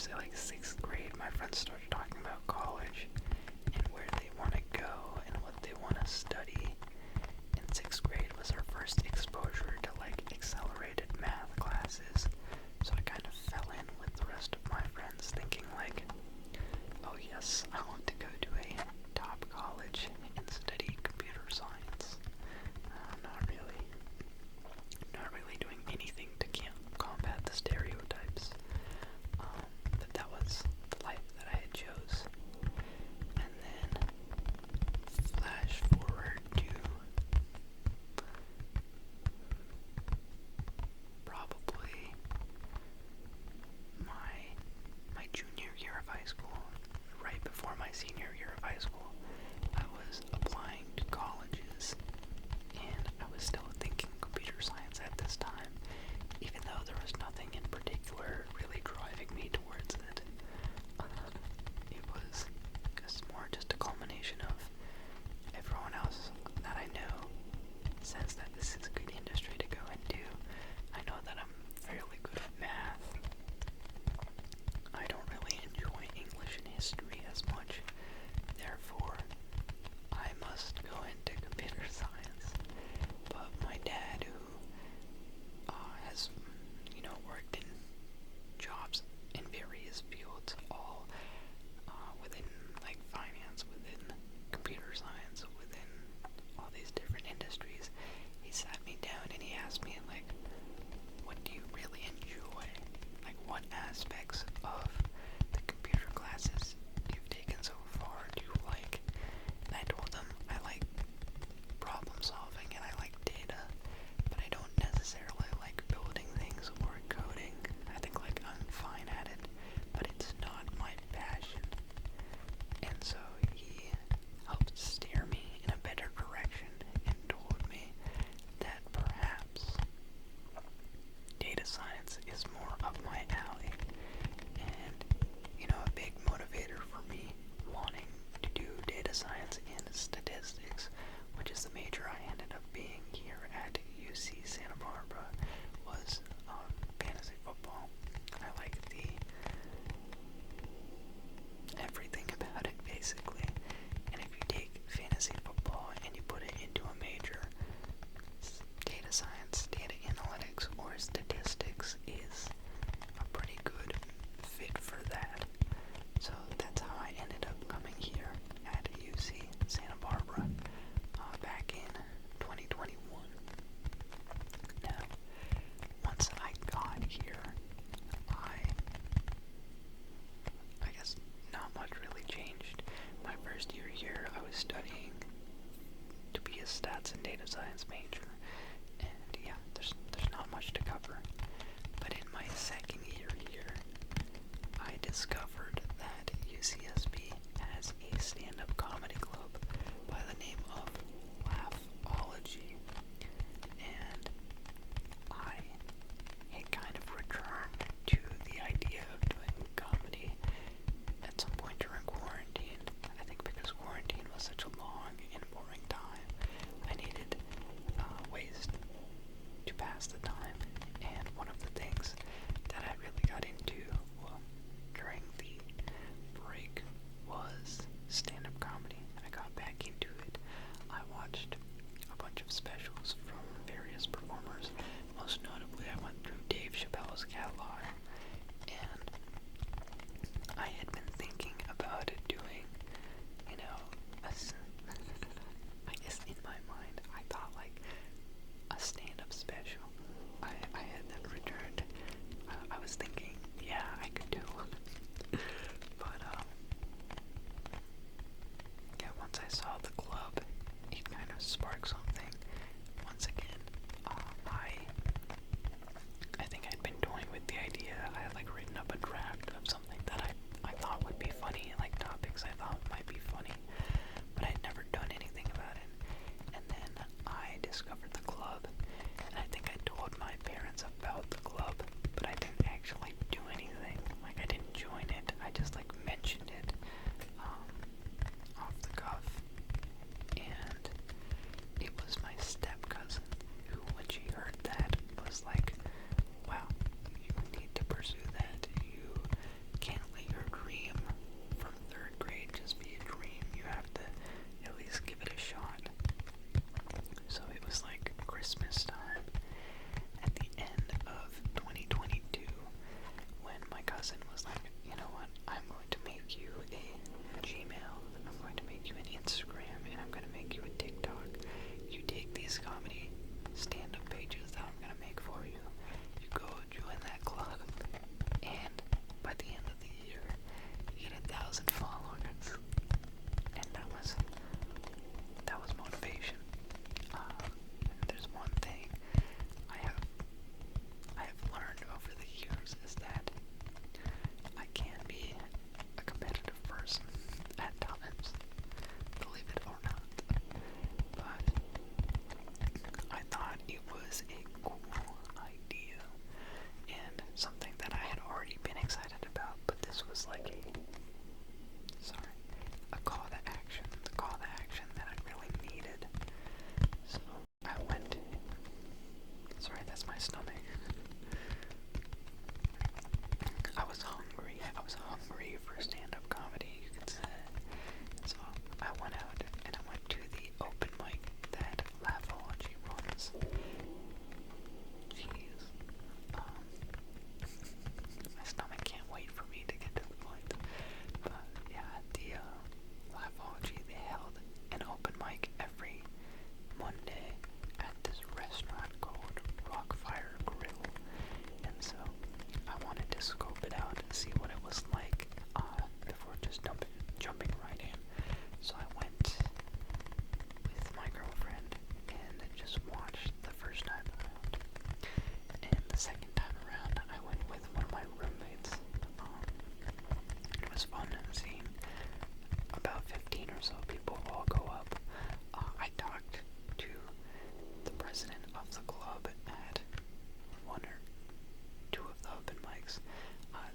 say like 6th grade, my friends started talking about college and where they want to go and what they want to study. And 6th grade was our first exposure to like accelerated math classes. So I kind of fell in with the rest of my friends thinking like, oh yes, I want to go to a top college and study computer science. Not really doing anything to combat the stereotypes. But that was the life that I had chose. And then flash forward to probably my junior year of high school. Right before my senior year of high school, I was applying to colleges, and I was still thinking computer science at this time, even though there was nothing in particular really driving me towards it. It was more just a culmination of everyone else that I know says that this is a good industry to go into. I know that I'm fairly good at math. I don't really enjoy English and history as much. Therefore, I must go into computer science. But my dad, who has, worked in jobs in various fields, all within like finance, within computer science, within all these different industries, he sat me down and he asked me like, what do you really enjoy? Like, what aspects of the computer classes you've taken so far do you like? And I told him I like problem solving and I like data, but I don't necessarily like building things or coding. I think like I'm fine at it, but it's not my passion. And so he helped steer me in a better direction and told me that perhaps data science is more up my alley. And, a big motivator for me wanting to do data science and statistics, which is the major I ended up being here at UC Santa Barbara, was fantasy football. I like everything about it, basically. And if you take fantasy football and you put it into a major, data science, data analytics, or statistics is a pretty good fit for that. So that's how I ended up coming here at UC Santa Barbara back in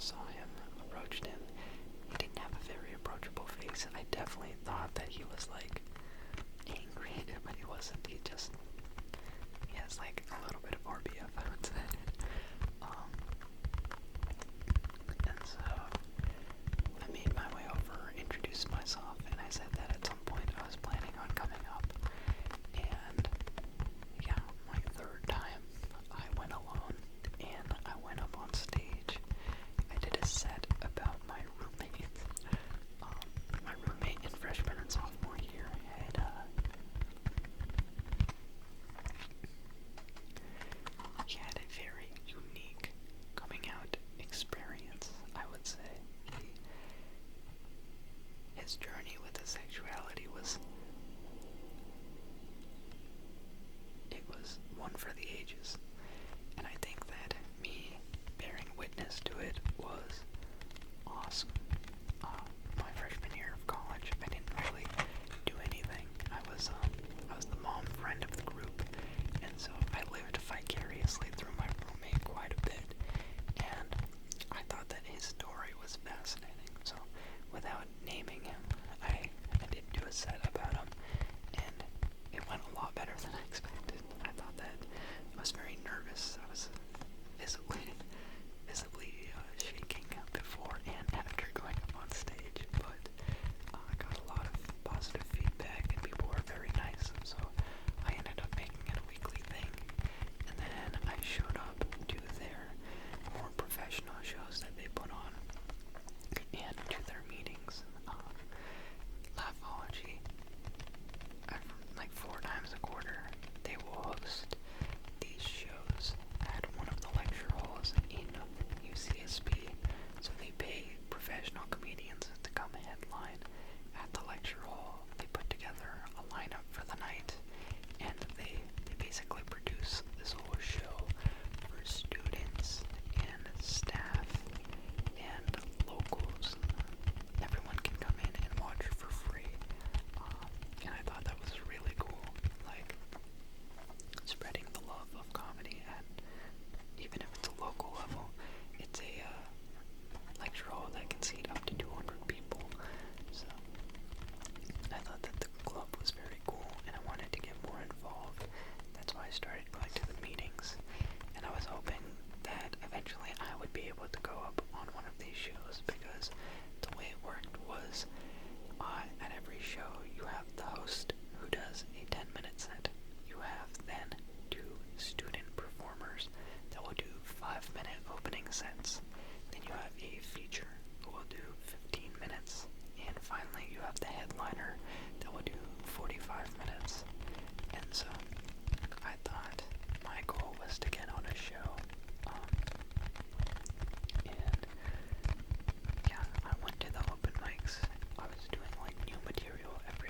saw him, approached him. He didn't have a very approachable face. I definitely thought that he was like angry, but he wasn't. He has like a little bit of RBF, I would say. And so I made my way over, introduced myself, and I said that at some point I was planning on coming up. And yeah, my third time I went alone and I went up on stage. I did a set about my roommate. My roommate in freshman and sophomore year had a very unique coming out experience, I would say. His journey with his sexuality was one for the ages. And I think that me bearing witness to it was awesome. My freshman year of college, I didn't really do anything. I was the mom friend of the group, and so I lived vicariously through my roommate quite a bit. And I thought that his story was fascinating. So without naming him, I did do a set about him, and it went a lot better than I expected. I thought that I was very nervous. I was visibly shaking before and after going up on stage, but I got a lot of positive feedback and people were very nice, so I ended up making it a weekly thing. And then I showed up to their more professional shows that they put on and to their meetings. Laughology, like 4 times a quarter, they will host these shows at one of the lecture halls in UCSB. So they pay professional comedians to come headline at the lecture hall. They put together a lineup for the night, and they basically produce this whole show for students and staff and locals. Everyone can come in and watch for free. And I thought that was really cool. Like, spreading the love of comedy at, even if it's a local level, it's a lecture hall that can seat up to 200 people. So I thought that the club was very cool, and I wanted to get more involved. That's why I started going to the meetings, and I was hoping that eventually I would be able to go up on one of these shows, because the way it worked was at every show you have the host who does a 10-minute set. You have then 2 student performers that will do 5-minute opening sets. Then you have a feature who will do 15 minutes. And finally you have the headliner that will do 45 minutes. And so I thought my goal was to get on a show. And yeah, I went to the open mics. I was doing like new material every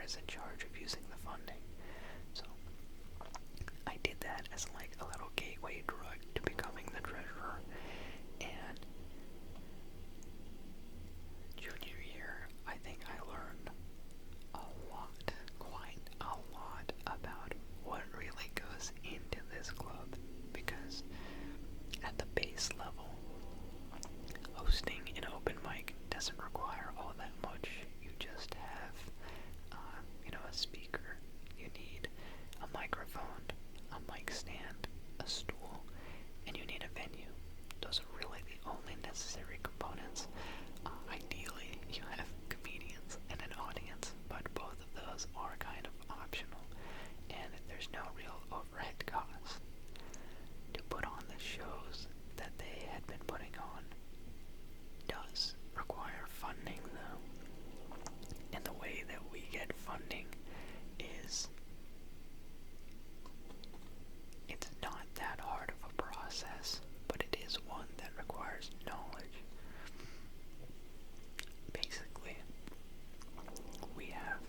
is in charge of using the funding. So I did that as like a little gateway drug to becoming the treasurer. And junior year, I think I learned a lot, quite a lot, about what really goes into this club, because at the base level, hosting an open mic doesn't require all that much. You just have, a speaker. You need a microphone, a mic stand, a stool, and you need a venue. Those are really the only necessary components. Ideally, you have comedians and an audience, but both of those are kind of optional, and there's no real overhead cost. To put on the shows that they had been putting on does require funding, though. And the way that we get funding is, it's not that hard of a process, but it is one that requires knowledge. Basically, we have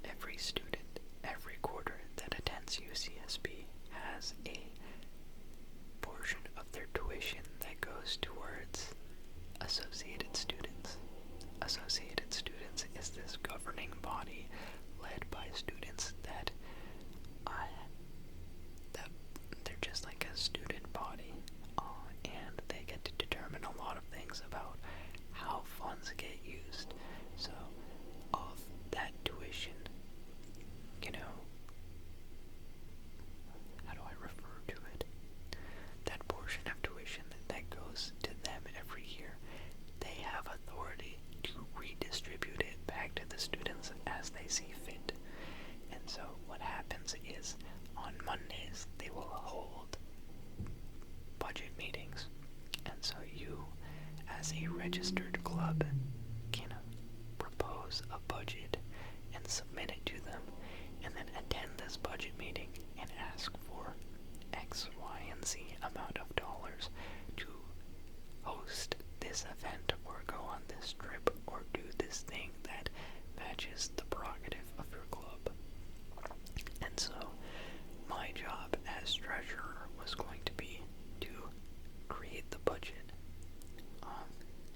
every student, every quarter that attends UCSB has a portion of their tuition that goes towards Associated Students. Associated Students is this governing body led by students that they're just like a student body, and they get to determine a lot of things about how funds get used. So, of that tuition, how do I refer to it? That portion of tuition that goes to them every year, they have authority to redistribute it back to the students as they see fit. And so what happens is, on Mondays, they will hold budget meetings. And so you, as a registered club, can propose a budget and submit it to them, and then attend this budget meeting and ask for X, Y, and Z amount of dollars to host this event or go on this trip or do this thing that matches the prerogative of your club. And so my job as treasurer was going to be to create the budget.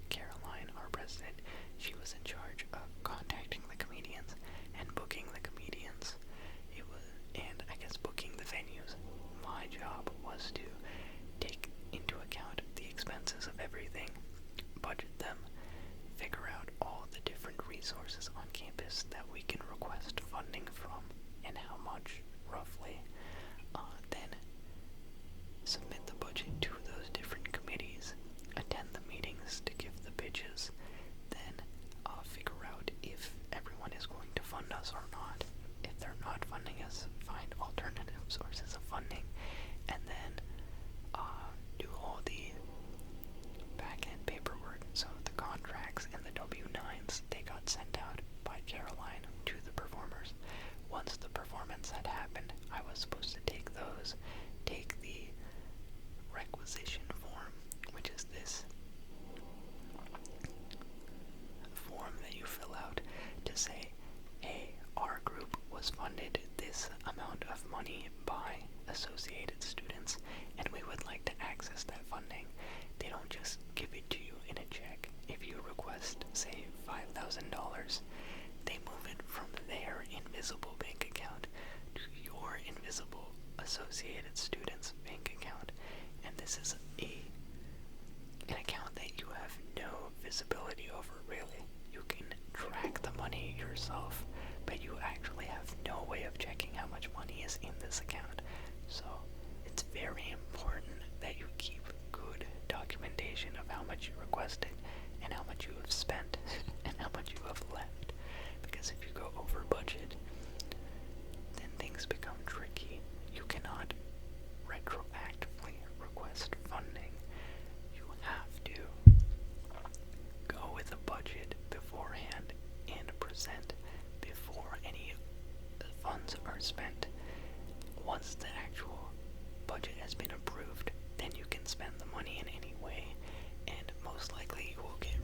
Caroline, our president, she was in charge of contacting the comedians and booking the comedians. And I guess booking the venues. My job was to take into account the expenses of everything, budget them, figure out all the different resources on campus that we can request funding from and how much, roughly, then submit the budget to those different committees, attend the meetings to give the pitches, then figure out if everyone is going to fund us or not. If they're not funding us, find alternative sources of funding, and then do all the back-end paperwork. So the contracts and the W-9s, they got sent out by Caroline to the performers. Once the performance had happened, I was supposed to take those, take the requisition form, which is this form that you fill out to say, hey, our group was funded this amount of money by Associated Students, and we would like to access that funding. They don't just give it to you in a check. If you request, say, $5,000, they move it from their invisible bank account to your invisible Associated Students bank account. And this is an account that you have no visibility over, really. You can track the money yourself, but you actually have no way of checking how much money is in this account. So it's very important that you keep good documentation of how much you requested and how much you have spent and how much you have left. Because if you go over budget, then things become tricky. You cannot retroactively request funding. You have to go with a budget beforehand and present before any funds are spent. Once the actual budget has been approved, then you can spend the money in any way, and most likely you will get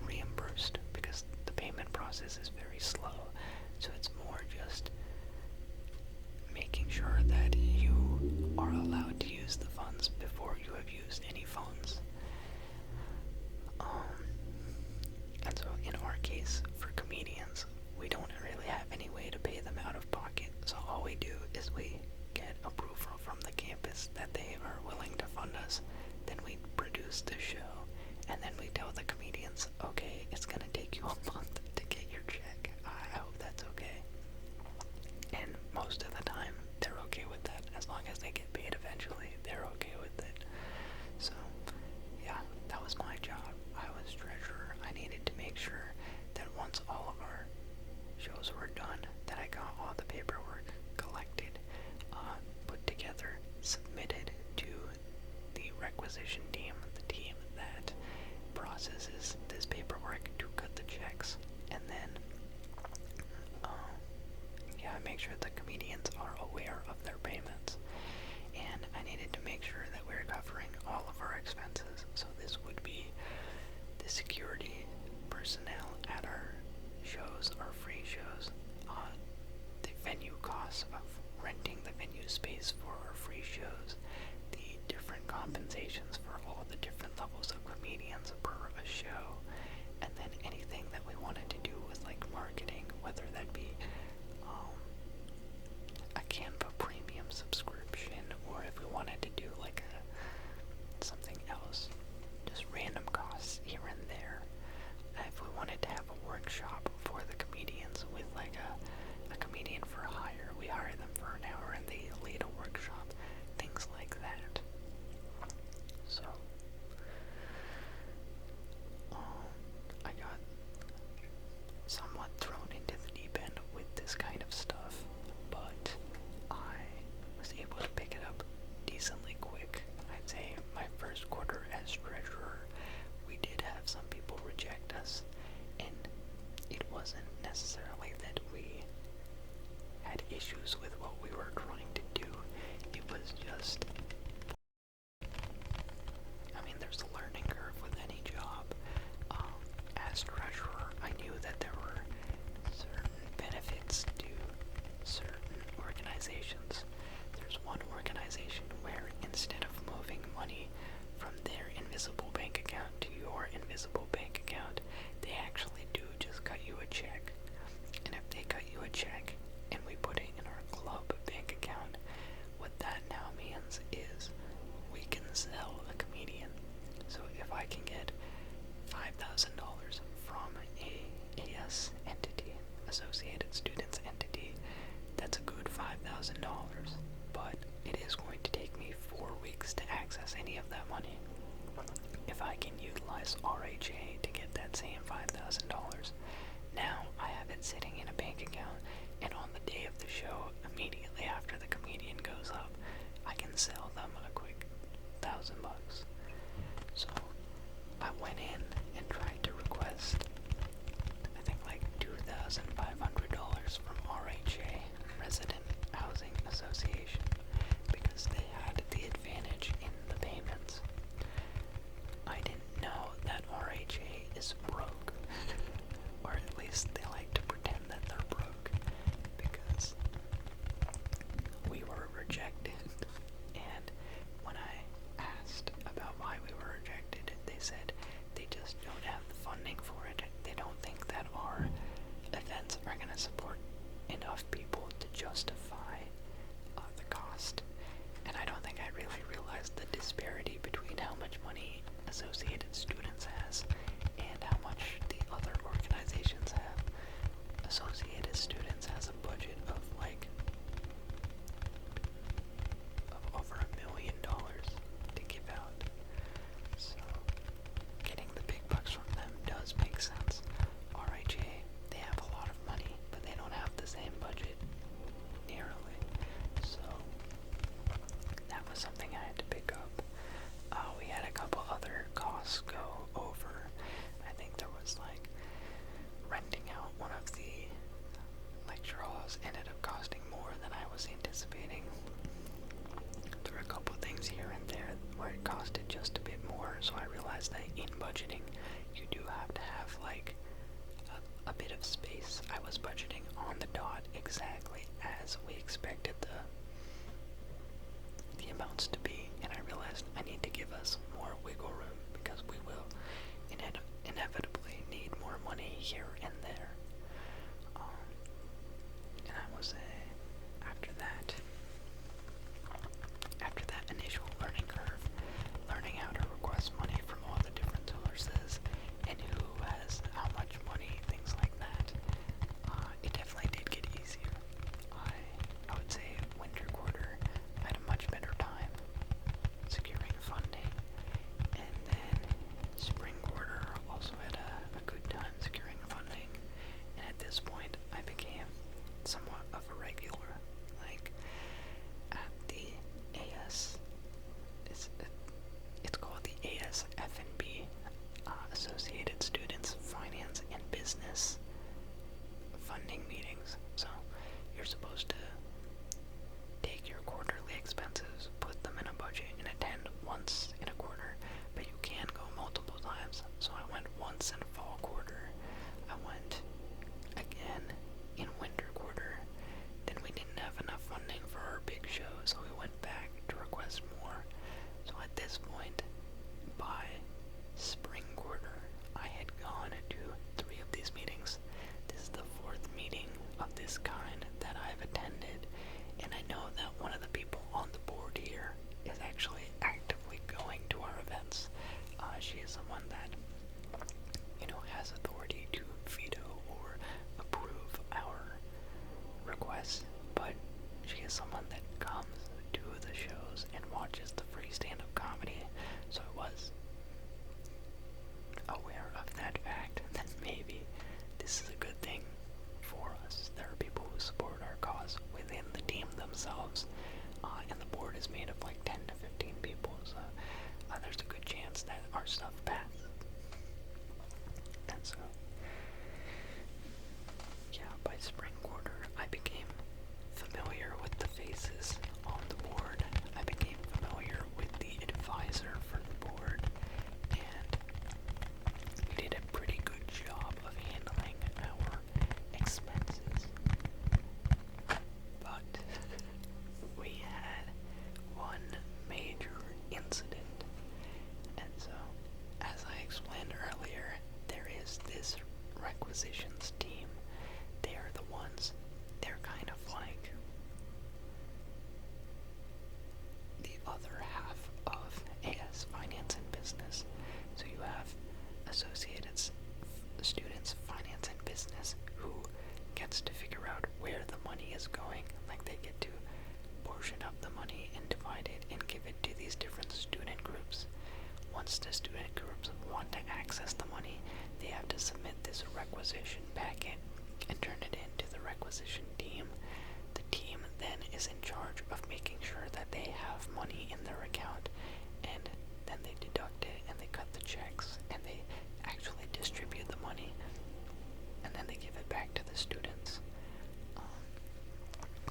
host the show, and then we tell the comedians, okay, it's gonna take you a month to get your check. I hope that's okay. And most of the time, they're okay with that. As long as they get paid eventually, they're okay with it. So, yeah, that was my job. I was treasurer. I needed to make sure that once all of our shows were done, that I got all the paperwork collected, put together, submitted to the requisition team, the team that processes this paperwork to cut the checks, and then make sure the comedians are aware of their payments. And I needed to make sure that we're covering all of our expenses. So this would be the security personnel at our shows, our free shows, the venue costs of renting the venue space for our free shows, the different compensations for all the different levels of comedians per a show, and then anything that we wanted to do with like marketing, whether that be a Canva premium subscription, or if we wanted to do like something else, just random costs here and there. If we wanted to have a workshop for the comedians with like a comedian for hire, we hire them for an hour and they lead a workshop, things like that. So I got somewhat thrown into the deep end with this kind of stuff, but I was able to pick it up decently quick. I'd say my first quarter as treasurer, we did have some people reject us, and it wasn't necessarily that we had issues with what we were trying to do. It was just, there's a learning curve with any job. As treasurer, I knew that there were certain benefits to certain organizations. There's one organization where instead of moving money from their invisible bank account to your invisible bank account, they actually do just cut you a check. And if they cut you a check and we put it in our club bank account, what that now means is we can sell a comedian. So if I can get $5,000 from a AS entity, Associated Students entity, that's a good $5,000, but it is going to take me 4 weeks to access any of that money. If I can utilize RHA to get that same $5,000, now I have it sitting in a bank account, and on the day of the show, immediately after the comedian goes up, I can sell them a quick $1,000. So I went in and tried to request, I think like $2,500 from RHA, Resident Housing Association, because they had the advantage in the payments. I didn't know that RHA is broke, or at least they like to pretend that they're broke, because we were rejected. And when I asked about why we were rejected, they said they just don't have the funding for it. They don't think that our events are going to support enough people to justify the cost. And I don't think I really realized the disparity between how much money Associated Students has and how much the other organizations have. Associated Students has a budget of like over $1 million to give out. So getting the big bucks from them does make sense. RHA, they have a lot of money, but they don't have the same budget nearly. So that was something I had to pick up. We had a couple other costs go over. I think there was like renting out one of the lecture halls ended up costing more than I was anticipating. There were a couple things here and there where it costed just a bit more, so I realized that in budgeting you do have to have like a bit of space. I was budgeting on the dot exactly as we expected the amounts to be, and I realized I need to give us more wiggle room because we will inevitably need more money here and there. And I was after that initial learning curve, learning how to request money from support our cause within the team themselves. And the board is made of like 10 to 15 people, so there's a good chance that our stuff passes. And so, yeah, by spring quarter, I became familiar with the faces on the board. I became familiar with the advisor for the board, and we did a pretty good job of handling our expenses. But we had one major incident, and so, as I explained earlier, there is this requisitions team. They are the ones, they're kind of like the other half of AS Finance and Business. So you have associated students, finance and business, who gets to figure out where the money is going. Like, they get to portion up the money and divide it and give it to these different student groups. Once the student groups want to access the money, they have to submit this requisition packet and turn it into the requisition team. The team then is in charge of making sure that they have money in their account, and then they deduct it and they cut the checks and they actually distribute the money, and then they give it back to the students.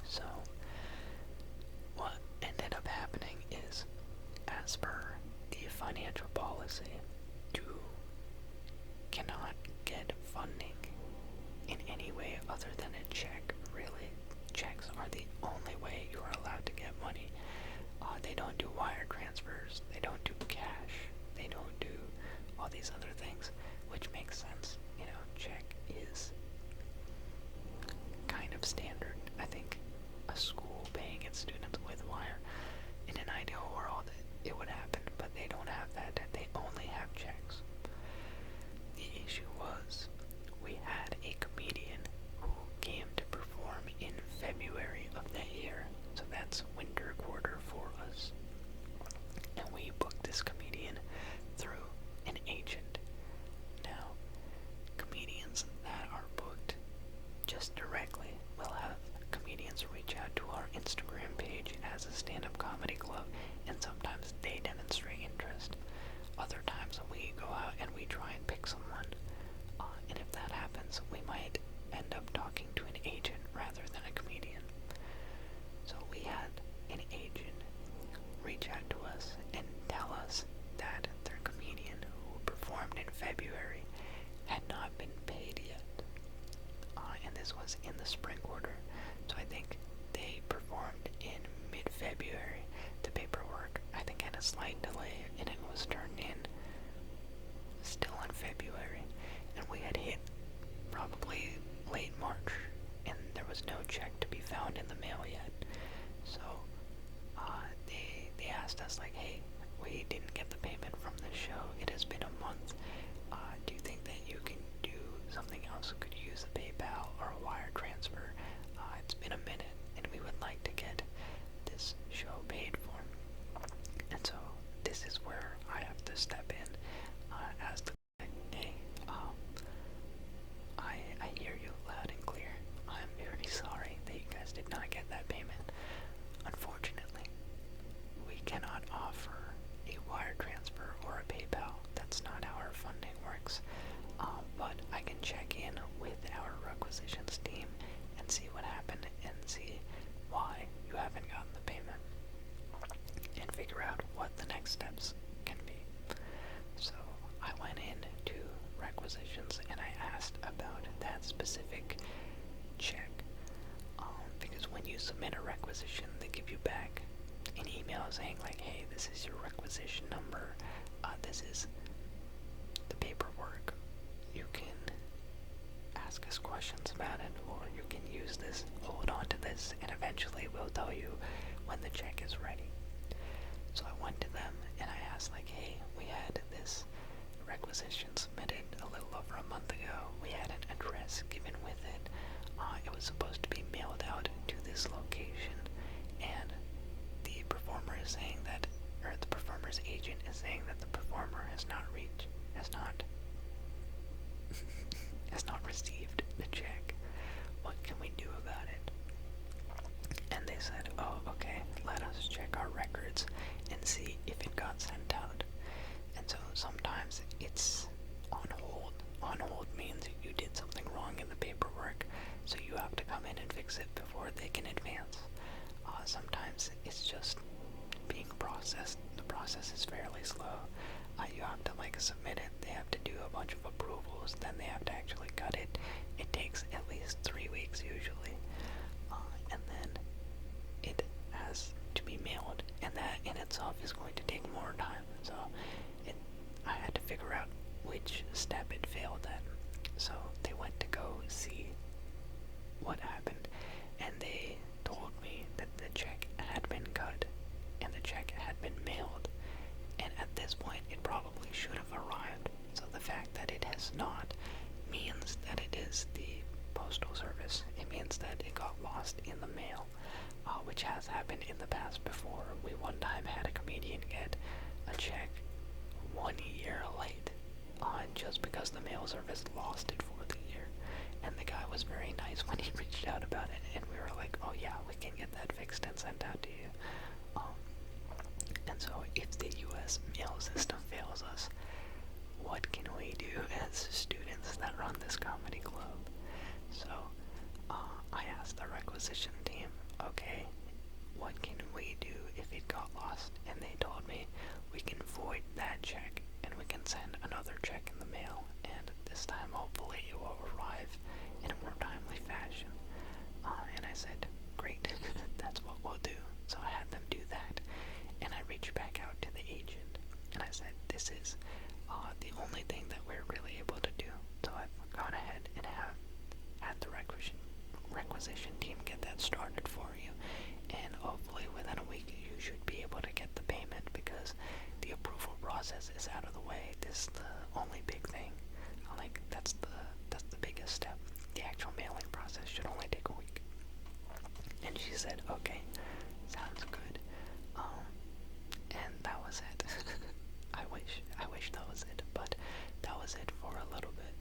So what ended up happening is, as per the financial policy, you cannot get funding in any way other than a check. Really, checks are the only way you are allowed to get money. They don't do wire transfers, they don't do cash, they don't do all these other things, which makes sense. You know, check is kind of standard. I think a school paying its students with wire, in an ideal world, it would happen, but they don't have that. They only have checks. The issue was, we had a comedian who came to perform in February of that year, so that's winter quarter for us. And we booked this comedian through an agent. Now, comedians that are booked just directly will have comedians reach out to our Instagram page as a stand-up comedy club, and sometimes they demonstrate interest. Other times we go out and we try and pick someone, and if that happens, we might end up talking to an agent rather than a comedian. So we had an agent reach out to us and tell us that their comedian who performed in February had not been paid yet. And this was in the spring quarter, so I think they performed in mid-February. The paperwork, I think, had a slight delay, and it was turned in still in February, and we had hit probably late March, and there was no check to be found in the mail yet. So they asked us, like, hey, we didn't get the payment from the show. It has been a month. Do you think that you can do something else? Could you use a PayPal or a wire transfer? It's been a minute, and we would like to get this show paid for. And so this is where I have to step in as the hey, I hear you loud and clear. I'm very sorry that you guys did not get that payment. Unfortunately, we cannot offer a wire transfer or a PayPal. That's not how our funding works. But I can check in with our requisitions team and see what happened and see why you haven't gotten the payment, and figure out what the next steps can be. So I went in to requisitions and I asked about that specific check, because when you submit a requisition, they give you back an email saying, like, hey, this is your requisition number, this is the paperwork. You can ask us questions about it, or you can use this, hold on to this, and eventually we'll tell you when the check is ready. So I went to them and I asked, like, hey, we had this requisition submitted a little over a month ago. We had an address given with it. It was supposed to be mailed out to this location, and the performer is saying that, or the performer's agent is saying that the performer has not received the check. What can we do about it? so you have to come in and fix it before they can advance. Sometimes it's just being processed. The process is fairly slow. You have to submit it, they have to do a bunch of approvals, then they have to actually cut it. It takes at least 3 weeks usually, and then it has to be mailed, and that in itself is going to take more time. So I had to figure out which step it failed at. So they went to go see what happened, and they told me that the check had been cut and the check had been mailed, and at this point it probably should have arrived. So the fact that it has not means that it is the postal service. It means that it got lost in the mail, which has happened in the past before. We one time had a comedian get a check 1 year late, just because the mail service lost it for the year. And the guy was very nice when he reached out about it, and we were like, oh yeah, we can get that fixed and sent out to you. And so if the US mail system fails us, what can we do as students that run this comedy club? So I asked the requisition team, okay, what can we do if it got lost? And they told me we can void that check and we can send another check in the mail, and this time hopefully it will arrive in a more timely fashion. And I said, great, that's what we'll do. So I had them do that, and I reached back out to the agent and I said, this is the only thing that we're really able to do. So I've gone ahead and have had the requisition team get that started for you, and hopefully within a week you should be able to get the payment, because the approval process is out of the way. This is the only big thing. That's the biggest step. The actual mailing process should only take a week. And she said, okay, sounds good. And that was it. I wish that was it, but that was it for a little bit.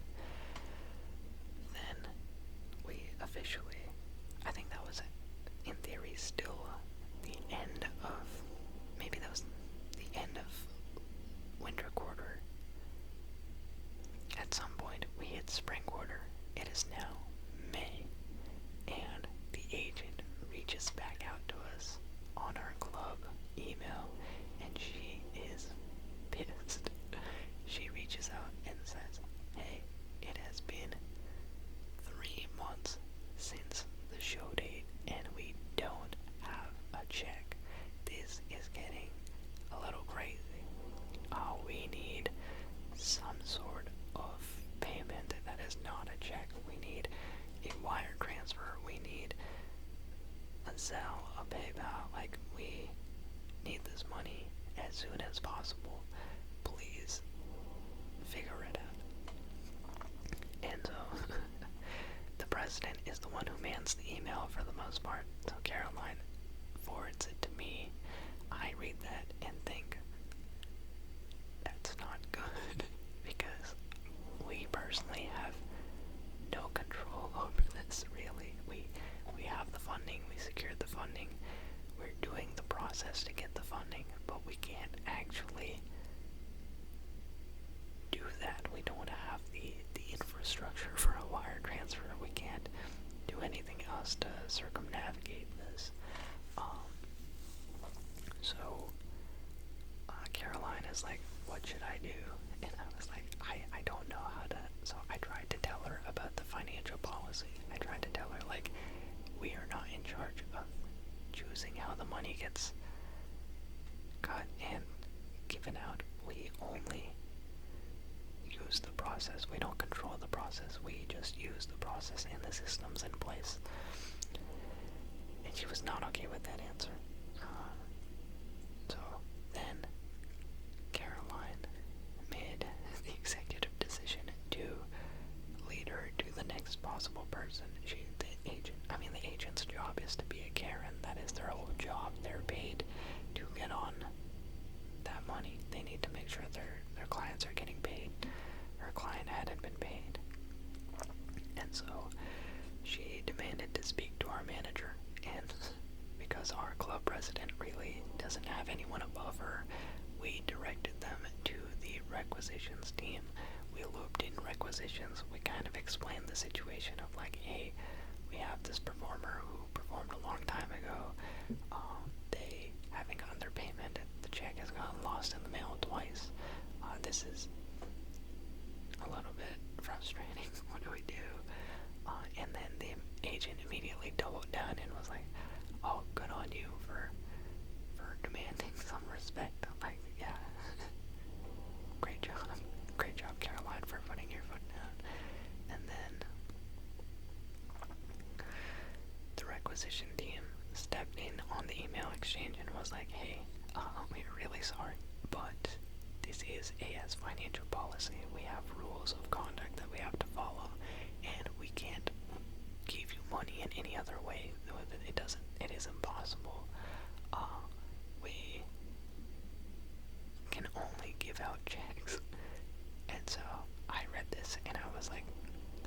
Then we officially, I think that was it. In theory, still the end of, maybe that was the end of winter quarter. At some point, we hit spring quarter. It is now May, and the agent reaches back out to us on our club email, and she is pissed. She reaches out and says, hey, it has been 3 months since the show date, and we don't have a check. This is getting a little crazy. We need some sort of payment that is not a check. We need a wire transfer. We need a Zelle, a PayPal. We need this money as soon as possible. Please figure it out. And so the president is the one who mans the email for the most part. So Caroline forwards it to me. I read that and think, that's not good, because we personally have no control over this, really. We have the funding, we secured the funding, we're doing the process to get the funding, but we can't actually do that. We don't have the infrastructure for a wire transfer. We can't do anything else to circumnavigate this. So Caroline is like, what should I do? And I was like, I don't know how to. So I tried to tell her about the financial policy. I tried to tell her, we are not in charge of choosing how the money gets cut and given out. We only use the process. We don't control the process. We just use the process and the systems in place. And she was not okay with that answer. So then Caroline made the executive decision to lead her to the next possible person. The agent's job is to be a Karen. That is their whole job. They're paid to get on that money. They need to make sure their clients are getting paid. Her client hadn't been paid. And so she demanded to speak to our manager, and because our club president really doesn't have anyone above her, we directed them to the requisitions team. We looped in requisitions. We kind of explained the situation of hey, we have this performer who performed a long time ago. They haven't gotten their payment. The check has gotten lost in the mail twice. This is a little bit frustrating. What do we do? And then the agent immediately doubled down and was like, "Oh, good on you for demanding some respect." I'm like, "Yeah, great job, Caroline, for putting your foot down." And then the requisition team stepped in on the email exchange and was like, "Hey, we're really sorry, but this is AS financial policy. We have rules of conduct that we have to follow, and we can't give you money in any other way. It is impossible. We can only give out checks." And so I read this and I was like,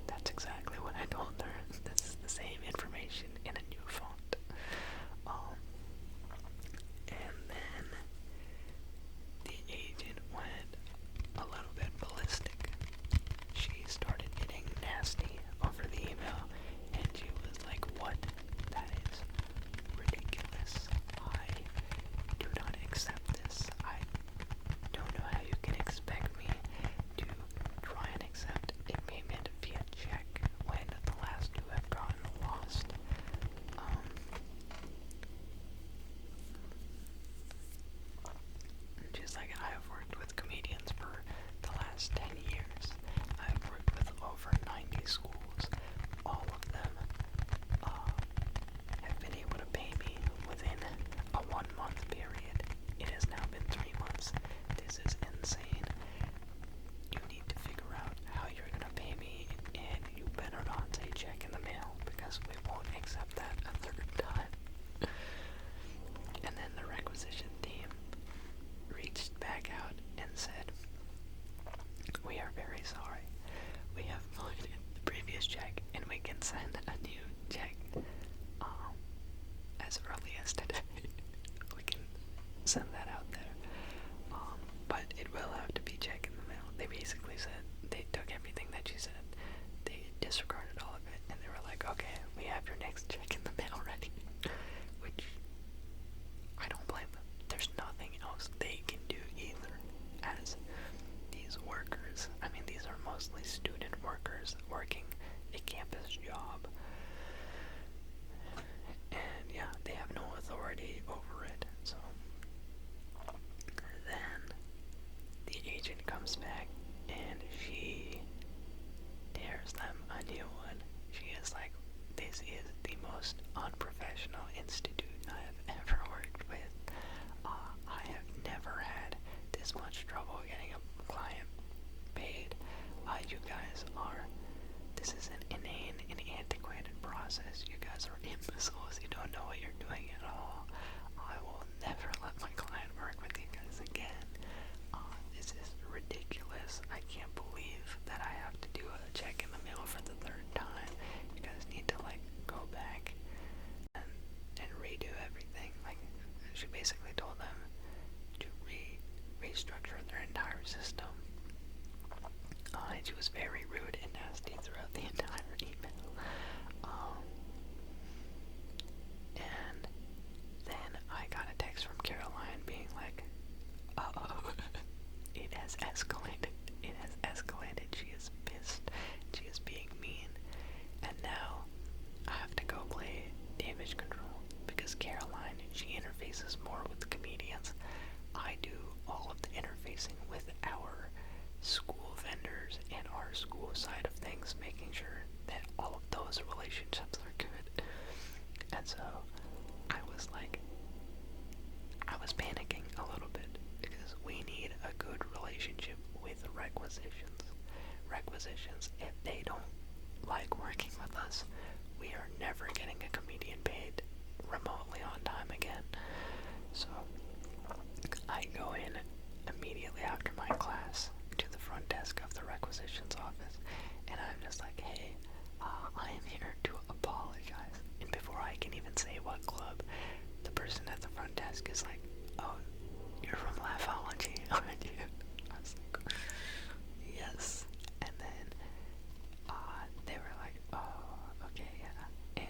that's exactly what I told her. This is the same information in a new font. And then the agent went a little bit ballistic. She started getting nasty over the email, and she was like, "What? That is ridiculous. I do not accept this. I don't know how you can expect me to try and accept a payment via check when the last two have gotten lost." Just like, I have worked with comedians for the last 10 years. I have worked with over 90 schools. All of them have been able to pay me within a 1-month period. It has now been 3 months. This is insane. You need to figure out how you're gonna pay me, and you better not say check in the mail, because we won't accept that a third time. And then the requisition team reached back out and said, "We are very sorry. We have voided the previous check, and we can send a new check as early as today." We can send that out there. But it will have to be check in the mail. They basically said, they took everything that she said, they disregarded all of it, and they were like, "Okay, we have your next check in the mail ready." Which, I don't blame them. There's nothing else they can do either, as these workers, I mean, these are mostly student workers working a campus job. And yeah, they have no authority over it. So then the agent comes back and she tears them a new one. She is like, "This is the most unprofessional institute I have ever worked with. I have never had this much trouble getting a client paid. You guys this is an inane and antiquated process. You guys are imbeciles. You don't know what you're doing at all. I will never let my client work with you guys again. This is ridiculous. I can't believe that I have to do a check in the mail for the third time. You guys need to go back and redo everything." Like, she basically told them to restructure their entire system. And she was very rude and nasty throughout the entire email. And then I got a text from Caroline being like, "Uh-oh, it has escalated. It has escalated. She is pissed. She is being mean. And now I have to go play damage control, because Caroline, she interfaces more with the comedians. I do all of the interfacing with our school vendors and our school side of things, making sure that all of those relationships are good." And so I was panicking a little bit, because we need a good relationship with requisitions. If they don't like working with us, we are never getting a comedian paid remotely on time again. So I go in immediately after my class to the front desk of the requisitions office, and I'm just like, "Hey, I am here to apologize." And before I can even say what club, the person at the front desk is like, "Oh, you're from Laughology, aren't you?" I was like, "Yes." And then they were like, "Oh, okay, yeah."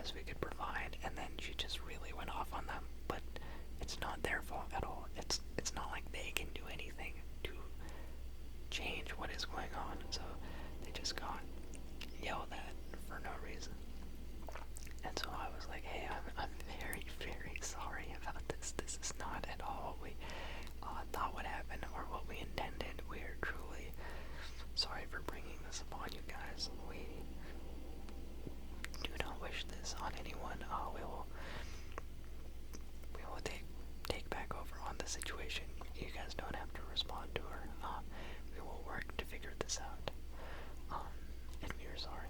best we could provide, and then she just really went off on them. But it's not their fault at all. It's not like they can do anything to change what is going on. So they just got yelled at for no reason. And so I was like, hey, I'm very, very sorry about this. This is not at all what we thought would happen or what we intended. We are truly sorry for bringing this upon you guys. We do not wish this on anyone. We will take back over on the situation. You guys don't have to respond to her. We will work to figure this out. And we are sorry.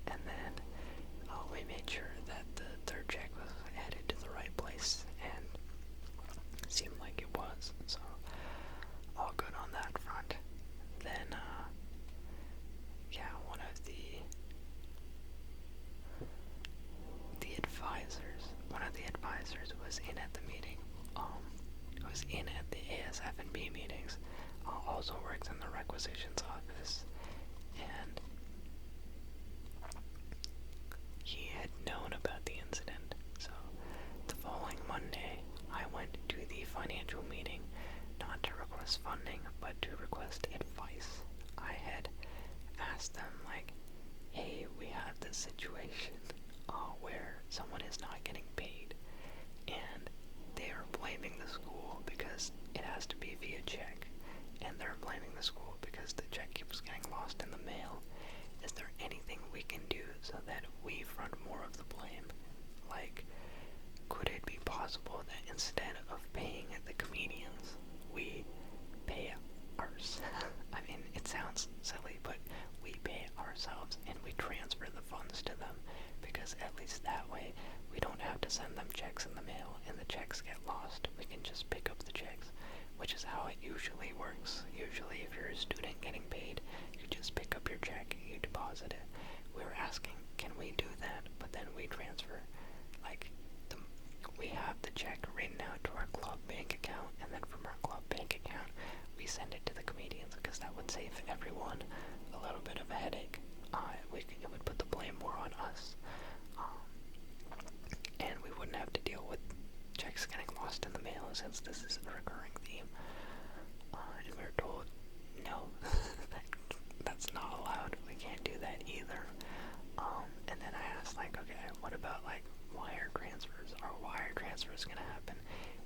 And then we made sure that the third check was headed to the right place, and it seemed like it was. So all good on that front. Then one of the advisors was in at the meeting. Was in at the ASF&B meetings. Also works in the requisitions office, and he had known about the incident. So the following Monday, I went to the financial meeting, not to request funding, but to request advice. I had asked them, like, hey, we have this situation where someone is not getting paid, and they are blaming the school because it has to be via check, and they're blaming the school because the check keeps getting lost in the mail. Is there anything we can do so that we front more of the blame? Like, could it be possible that instead of paying the comedians, we pay ours? I mean, it sounds silly, but we pay ourselves and we transfer the funds to them, because at least that way we don't have to send them checks in the mail and the checks get lost. We can just pick up the checks, which is how it usually works. Usually if you're a student getting paid, you just pick up your check, you deposit it. We were asking, can we do that? But then we transfer, we have the check written out to our club bank account, and then from our club bank account, we send it to the comedians, because that would save everyone a little bit of a headache. It would put the blame more on us. And we wouldn't have to deal with checks getting lost in the mail, since this is a recurring theme. And we were told, no, that's not allowed. We can't do that either. And then I asked, okay, what about wire transfers? Are wire transfers gonna happen?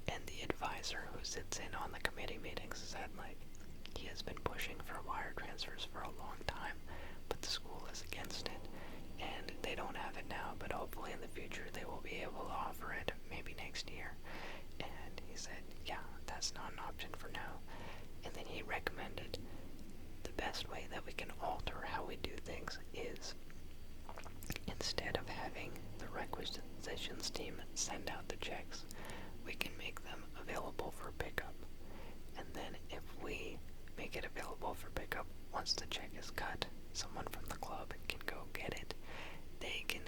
And the advisor who sits in on the committee meetings said, he has been pushing for wire transfers for a long time, but the school is against it, and they don't have it now, but hopefully in the future they will be able to offer it, maybe next year. And he said, yeah, that's not an option for now. And then he recommended the best way that we can alter how we do things is, instead of having the requisitions team send out the checks, we can make them available for pickup. And then if we make it available for pickup, once the check is cut, someone from the club can go get it. They can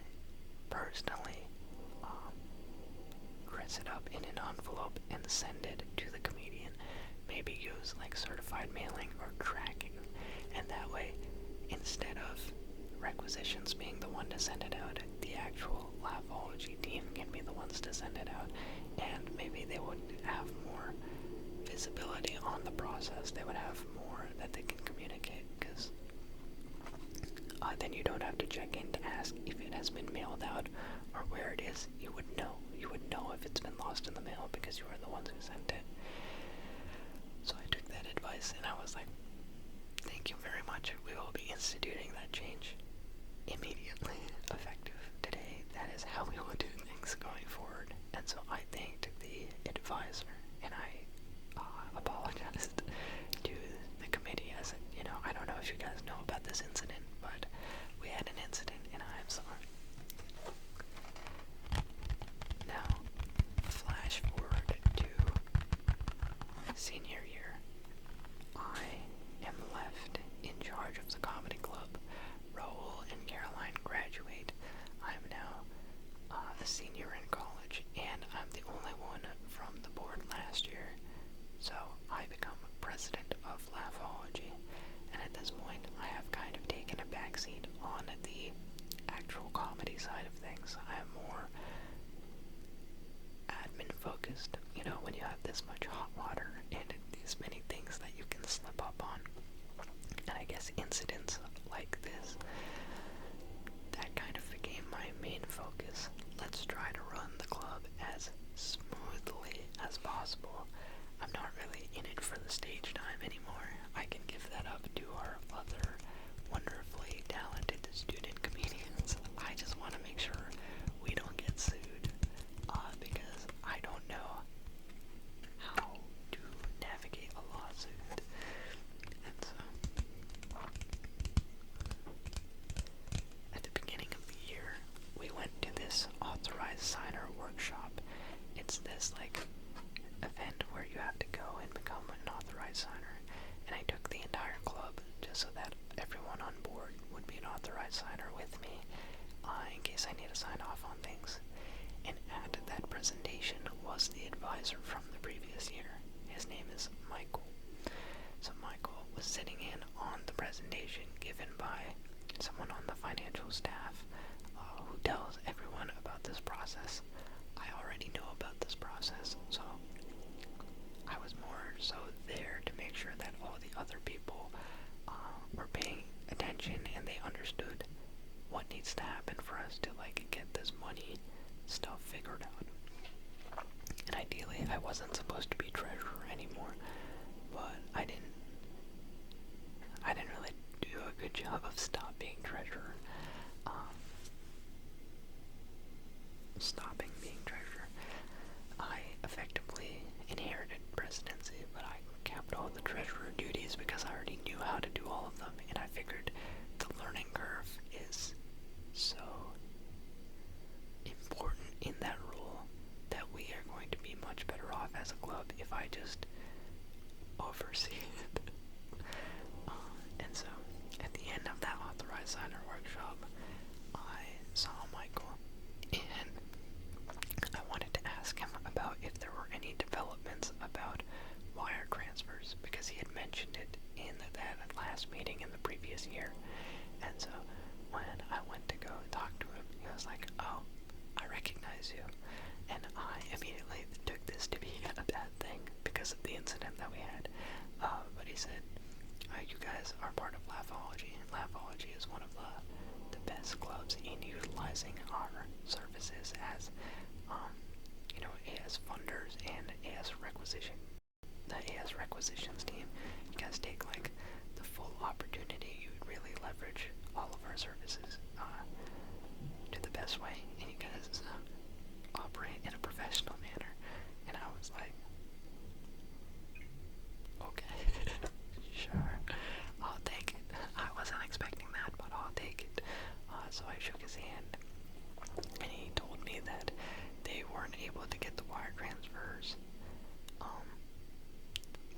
personally dress it up in an envelope and send it to the comedian. Maybe use certified mailing or tracking, and that way, instead of requisitions being the one to send it out, the actual Laughology team can be the ones to send it out, and maybe they would have more visibility on the process. They would have more that they can communicate, because then you don't have to check in to ask if it has been mailed out or where it is. You would know. You would know if it's been lost in the mail because you are the ones who sent it. So I took that advice and I was like, thank you very much. We will be instituting that change immediately, effective today. That is how we will do things going forward. And so I thanked the advisor, and I apologized to the committee. As I don't know if you guys know about this incident, but we had an incident, and I am sorry. Now, flash forward to senior year. I am left in charge of the comedy club. Raul and Caroline graduate. I'm now a senior in college, and I'm the only one from the board last year. So I become president of Laughology, and at this point I have kind of taken a backseat everyone on board would be an authorized signer with me in case I need to sign off on things. And at that presentation was the advisor from the previous year. His name is Michael. So Michael was sitting in on the presentation given by someone on the financial staff who tells everyone about this process. I already know about this process, so I was more so there to make sure that all the other people were paying attention and they understood what needs to happen for us to get this money stuff figured out. And ideally, I wasn't supposed to be treasurer anymore, but I didn't really do a good job of stopping being treasurer. I effectively inherited presidency, but I kept all the treasurer duties because I already knew how to do all of them, and I figured the learning curve is so important in that role that we are going to be much better off as a club if I just oversee it. And so, at the end of that authorized signer workshop, I saw Michael, and I wanted to ask him about if there were any developments about wire transfers, because he had mentioned it in that last meeting in the previous year. And so, when I went to go talk to him, he was like, "Oh, I recognize you." And I immediately took this to be a bad thing because of the incident that we had. But he said, "You guys are part of Laughology, and Laughology is one of the best clubs in utilizing our services as, AS funders and AS requisition. The AS requisitions team, you guys take the full opportunity. You would really leverage all of our services to the best way, and you guys operate in a professional manner." And I was like, "Okay, sure, I'll take it." I wasn't expecting that, but I'll take it. So I shook his hand, and he told me that they weren't able to get the wire transfers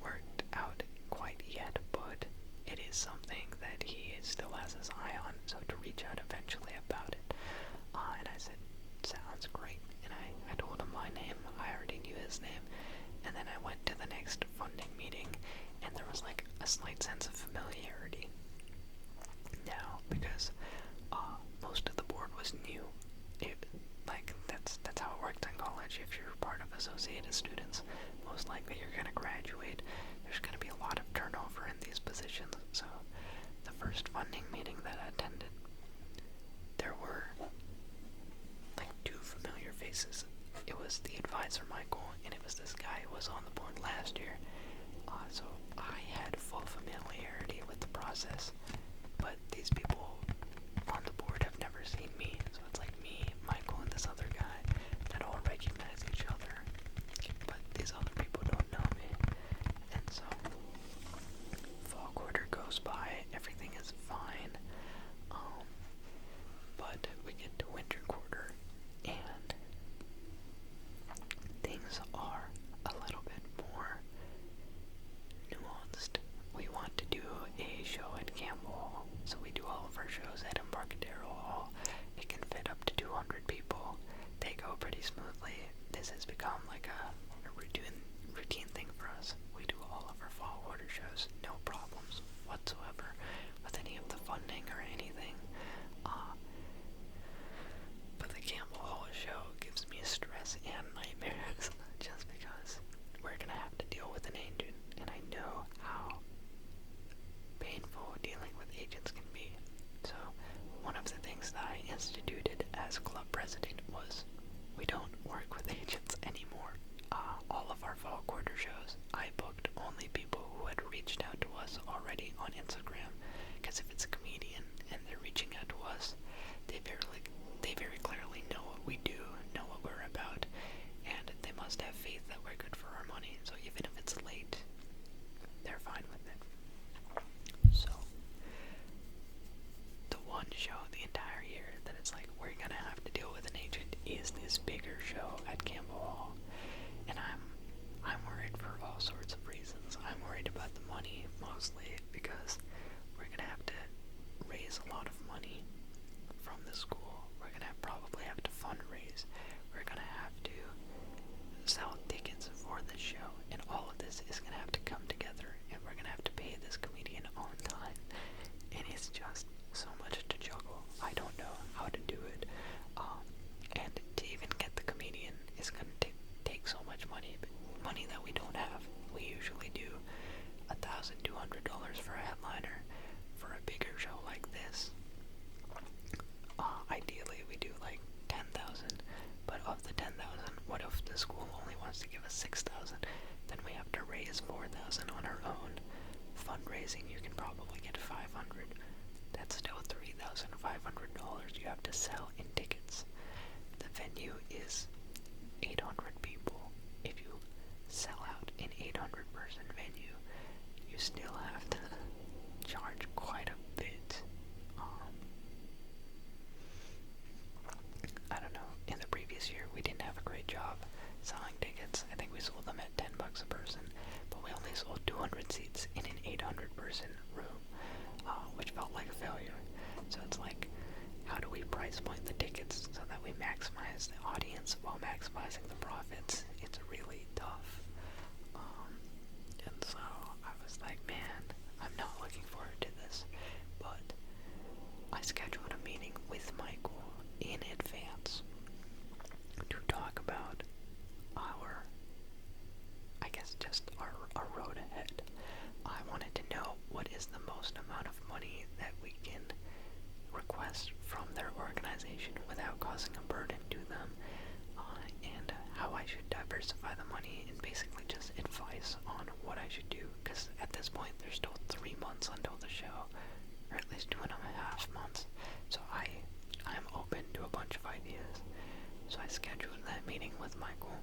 worked out quite yet, but it is something that he still has his eye on, so to reach out eventually about it. And I said, "Sounds great." And I told him my name. I already knew his name. And then I went to the next funding meeting, and there was a slight sense of familiarity now, because most of the board was new. That's how it works in college. If you're part of associated students, most likely you're going to graduate. There's going to be a lot of turnover in these positions. So the first funding meeting that I attended, there were two familiar faces. It was the advisor Michael, and it was this guy who was on the board last year. So I had full familiarity with the process, but these people on the board have never seen me. So it's me, Michael, and this other guy that all recognize each other, but these other people don't know me. And so fall quarter goes by, everything is fine, but we get to winter quarter, and things are a little bit more nuanced. We want to do a show at Campbell Hall, so we do all of our shows at Embarcadero Hall. It can fit up to 200 people. They go pretty smoothly. This has become a routine thing for us. We do all of our fall quarter shows, no problems whatsoever with any of the funding or anything. But the Campbell Hall show gives me stress and nightmares just because we're going to have to deal with an agent, and I know how painful dealing with agents can be. So one of the things that I instituted as club president was we don't work with agents anymore. All of our fall quarter shows, I booked only people who had reached out to us already on Instagram, because if it's a comedian and they're reaching out to us, they very clearly know what we do, know what we're about, and they must have faith that we're good for our money. So even if it's late, they're fine with it. So the one show the entire year that it's we're gonna have to deal with an agent is this bigger show at Campbell Hall. And I'm worried for all sorts of reasons. I'm worried about the money mostly because we're gonna have to the school. We're gonna probably have to fundraise. We're gonna have to sell tickets for the show, and all of this is gonna have to come together, and we're gonna have to pay this comedian on time, and it's just so much to juggle. I don't know how to do it, and to even get the comedian is gonna take so much money, but money that we don't have. We usually do $1,200 for a headliner. For a bigger show like this, ideally we do like 10,000, but of the 10,000, what if the school only wants to give us 6,000? Then we have to raise 4,000 on our own. Fundraising, you can probably get 500. That's still $3,500 you have to sell in tickets. The venue is 800 people. If you sell out an 800-person venue, you still have to charge quite a bit. I don't know. In the previous year, we didn't have a great job selling tickets. I think we sold them at $10 a person, but we only sold 200 seats in an 800-person room, which felt like a failure. So it's like, how do we price point the tickets so that we maximize the audience while maximizing the profits? It's really tough. And so I was like, man, I'm not looking forward to this. But I scheduled a meeting with Michael in advance to talk about our, I guess, just our road ahead. I wanted to know what is the most amount of money that we can request from their organization without causing a burden to them, and how I should diversify the money, and basically just advice on what I should do, because at this point there's still 3 months until the show, or at least 2.5 months, so I'm open to a bunch of ideas. So I scheduled that meeting with Michael,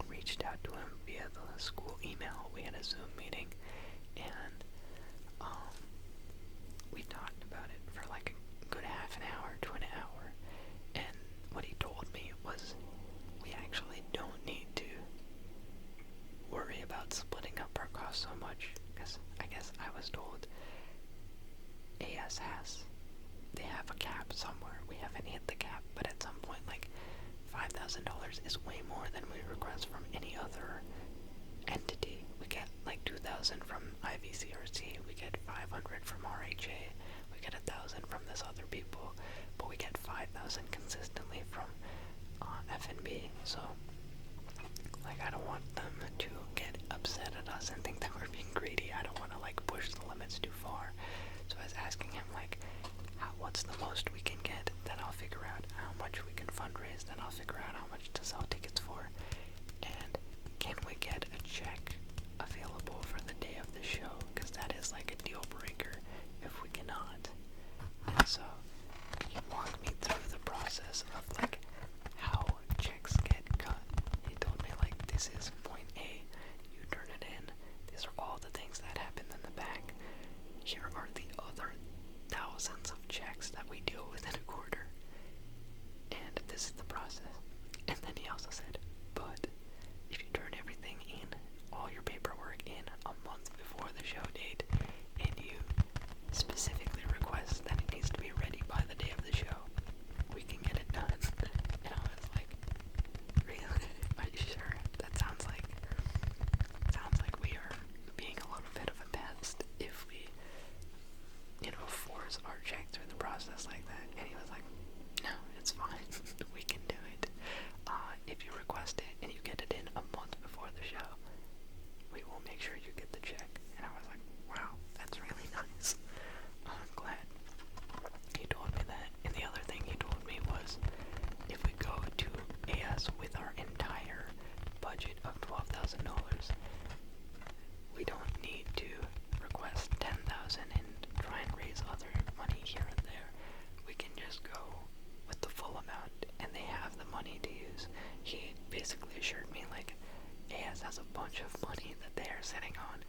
reached out to him via the school email. We had a Zoom meeting, and we talked about it for like a good half an hour to an hour, and what he told me was we actually don't need to worry about splitting up our costs so much, because I guess I was told AS they have a cap somewhere. We haven't hit the cap, but at some point, like, $5,000 is way more than we request from any other entity. We get like 2,000 from IVCRC, we get 500 from RHA, we get 1,000 from this other people, but we get 5,000 consistently from FNB. So, like, I don't want them to get upset at us and think that we're being greedy. I don't want to like push the limits too far. So I was asking him, like, what's the most we can get? Then I'll figure out how much we can fundraise. Then I'll figure out how much to sell tickets for. And can we get a check available for the day of the show? Because that is like a deal breaker if we cannot. And so he walked me through the process of like how checks get cut. He told me, like, this is point A, you turn it in. These are all the things that happen in the back. Here are the other thousands of checks that we deal with in a quarter. And this is the process. And then he also said, but if you turn everything in, all your paperwork in a month before the show date, and you specifically request that it needs to be ready by the day of the show, we can get it done. And I was like, really? Are you sure? That sounds like we are being a little bit of a pest if we, force our check through the process like that. And he was like, no, it's fine. We can do it. If you request it and you get it in a month before the show, we will make sure you get the check. And I was like, wow, that's really nice. I'm glad he told me that. And the other thing he told me was, if we go to AS with our entire budget of $12,000, we don't need to request $10,000 and try and raise other money here and there. We can just go with the full amount, and they have the money to use. He basically assured me, like, AS has a bunch of money that they are sitting on,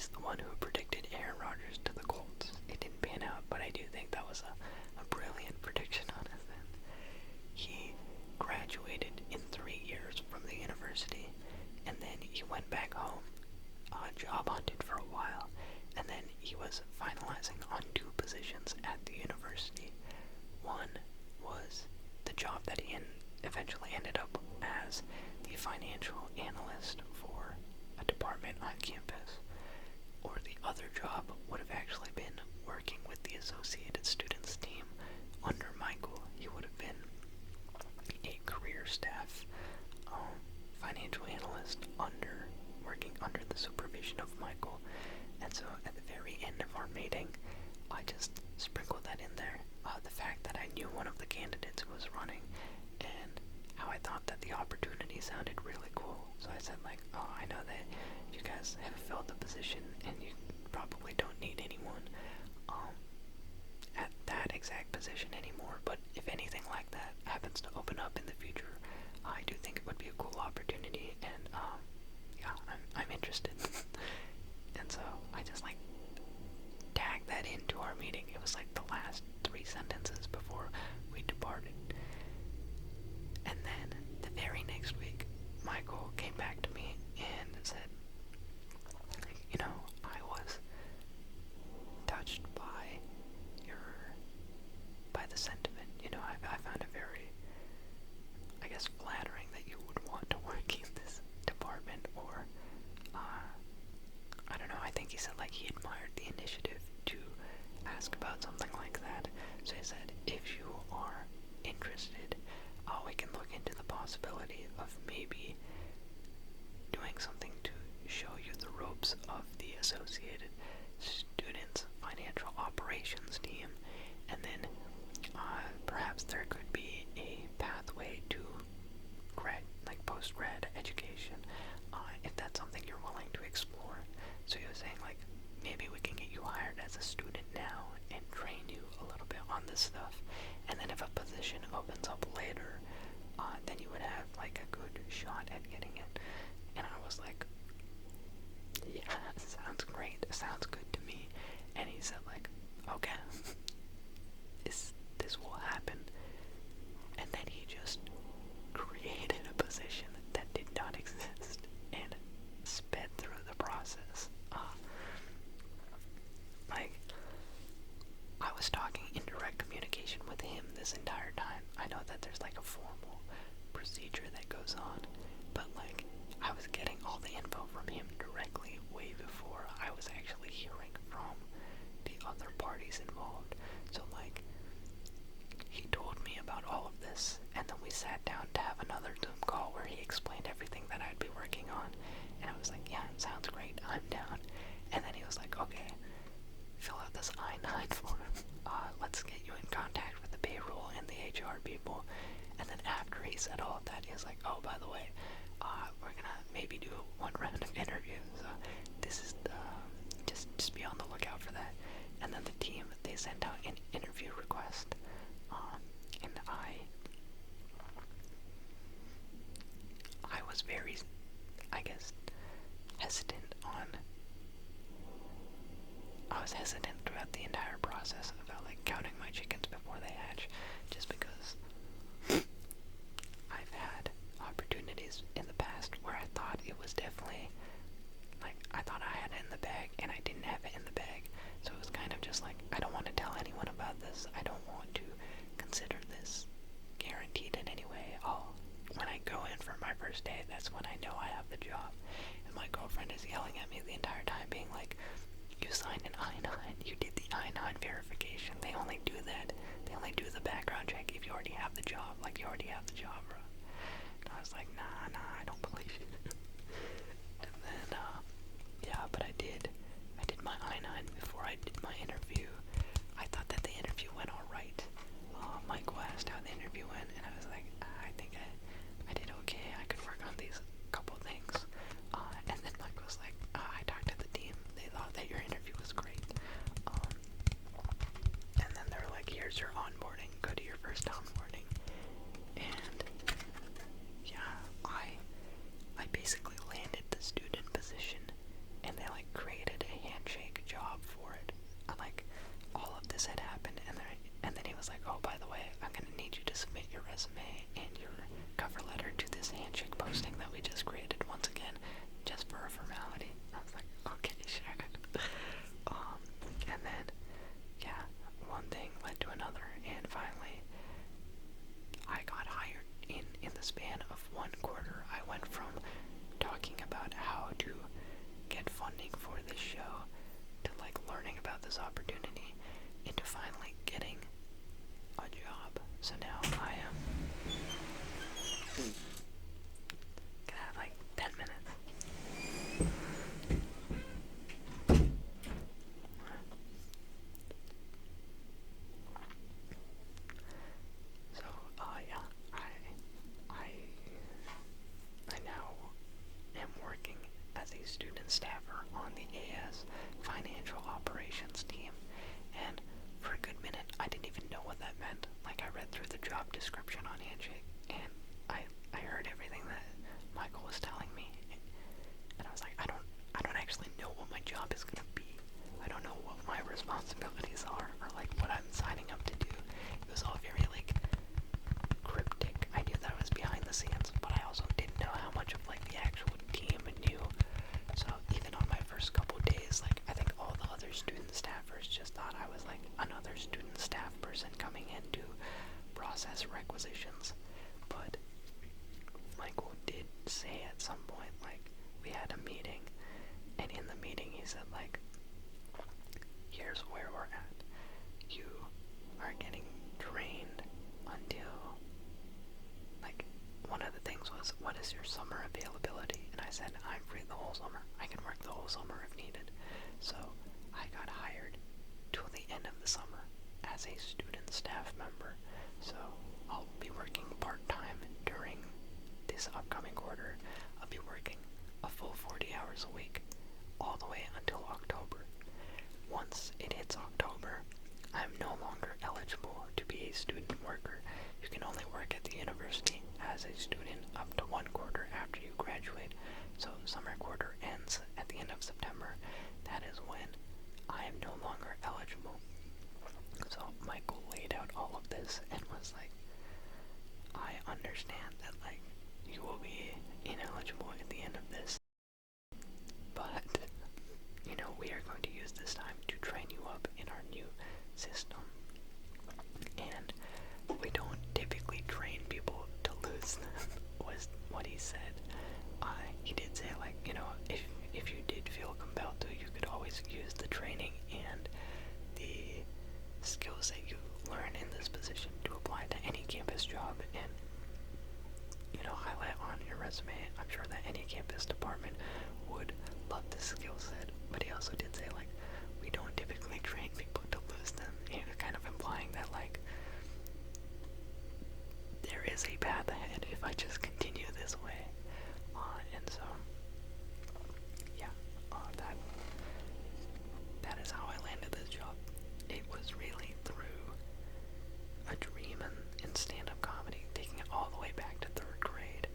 he's the one who predicted Aaron Rodgers to the Colts. It didn't pan out, but I do think that was a brilliant prediction on his end. He graduated in 3 years from the university, and then he went back home, job hunted for a while, and then he was finalizing on 2 positions at the university. One was the job that he eventually ended up as the financial analyst for a department on campus, or the other job would have actually been working with the Associated Students team under Michael. He would have been a career staff financial analyst working under the supervision of Michael. And so at the very end of our meeting, I just sprinkled that in there. The fact that I knew one of the candidates who was running, and how I thought that the opportunity sounded really cool. So I said like, oh, I know that you guys have filled the position and you probably don't need anyone at that exact position anymore, but if anything like that happens to open up in the future, I do think it would be a cool opportunity, and yeah, I'm interested. And so I just like tagged that into our meeting. It was like the last 3 sentences before we departed. And then the very next week, Michael came back to me and said, you know, I was touched by the sentiment. You know, I found it very, I guess, flattering that you would want to work in this department, or I don't know, I think he said like he admired the initiative to ask about something like that. So he said, if you are interested, we can look into the possibility of maybe doing something to show you the ropes of the Associated Students Financial Operations team, and then perhaps there could be a pathway to post-grad education, if that's something you're willing to explore. So he was saying like, maybe we can get you hired as a student now and train you a little bit on this stuff, and then if a position opens up later, then you would have like a good shot at getting it. And I was like, yeah, sounds great, sounds good to me. And he said like, okay, this will happen. And then he just created a position that did not exist and sped through the process. Like, I was talking in direct communication with him this entire time. I know that there's like a formal procedure that goes on, but like, I was getting all the info from him directly way before I was actually hearing from the other parties involved. So like, he told me about all of this, and then we sat down to have another Zoom call where he explained everything that I'd be working on, and I was like, yeah, sounds great, I'm down. And then he was like, okay, fill out this I-9 form, let's get you in contact with the payroll and the HR people. And then after he said all of that, he was like, oh, by the way, we're gonna maybe do 1 round of interviews, this is just be on the lookout for that. And then the team, they sent out an interview request, and I was very, I guess, hesitant throughout the entire process about like counting my chickens before they hatch, just because I've had opportunities in the past where I thought it was definitely, like, I thought I had it in the bag and I didn't have it in the bag. So it was kind of just like, I don't want to tell anyone about this. I don't want to consider this guaranteed in any way. When I go in for my first day, that's when I know I have the job. And my girlfriend is yelling at me the entire time, being like, you signed an I-9, you did the I-9 verification. They only do that. They only do the background check if you already have the job. Like, you already have the job, bro. And I was like, nah, I don't believe you. And then, yeah, but I did my I-9 before I did my interview. I thought that the interview went alright. Michael asked how the interview went, and I was like, I think I did okay. I could work on these couple things. And then Mike was like, I talked to the team. They thought that your interview was great. And then they were like, here's your onboarding. Go to your first onboarding. And yeah, I this had happened, and then he was like, oh, by the way, I'm gonna need you to submit your resume and your cover letter to this handshake posting that we just created once again, just for a formality. I was like, okay, sure. And then, yeah, one thing led to another, and finally, I got hired. In the span of 1 quarter, I went from talking about how to get funding for this show to like learning about this opportunity into finally getting a job. So now I am gonna have like 10 minutes. So yeah, I now am working as a student staffer on the AS Financial Operations team, and for a good minute I didn't even know what that meant. Like, I read through the job description on Handshake, and I heard everything that Michael was telling me, and I was like, I don't actually know what my job is gonna be. I don't know what my responsibilities are, or like what I'm signing up to do. It was all very like cryptic. I knew that I was behind the scenes, but I also didn't know how much of like the actual team knew. So even on my first couple days, like, I think all the other student staffers just thought I was like another student staff person coming in to process requisitions. But Michael did say at some point, like, we had a meeting, and in the meeting he said, like, here's where we're at. You are getting trained until, like, one of the things was, what is your summer availability? And I said, I'm free the whole summer. I can work the whole summer if needed. So I got hired till the end of the summer as a student staff member. So I'll be working part-time during this upcoming quarter. I'll be working a full 40 hours a week all the way until October. Once it hits October, I'm no longer eligible to be a student worker. You can only work at the university as a student up to 1 quarter after you graduate. So summer quarter ends at the end of September. That is when I am no longer eligible. So Michael laid out all of this and was like, I understand that, like, you will be ineligible at the end of this, but, you know, we are going to use this time to train you up in our new system. And we don't typically train people to lose them, was what he said. He did say, like, you know, if you did feel compelled to, you could always use the training and the skills that you learn in this position to apply to any campus job and, you know, highlight on your resume. I'm sure that any campus department would love this skill set, but he also did say, like, we don't typically train people to lose them, you know, kind of implying that, like, there is a path ahead if I just continue this way. And so, yeah, that is how I landed this job. It was really through a dream in stand-up comedy, taking it all the way back to 3rd grade.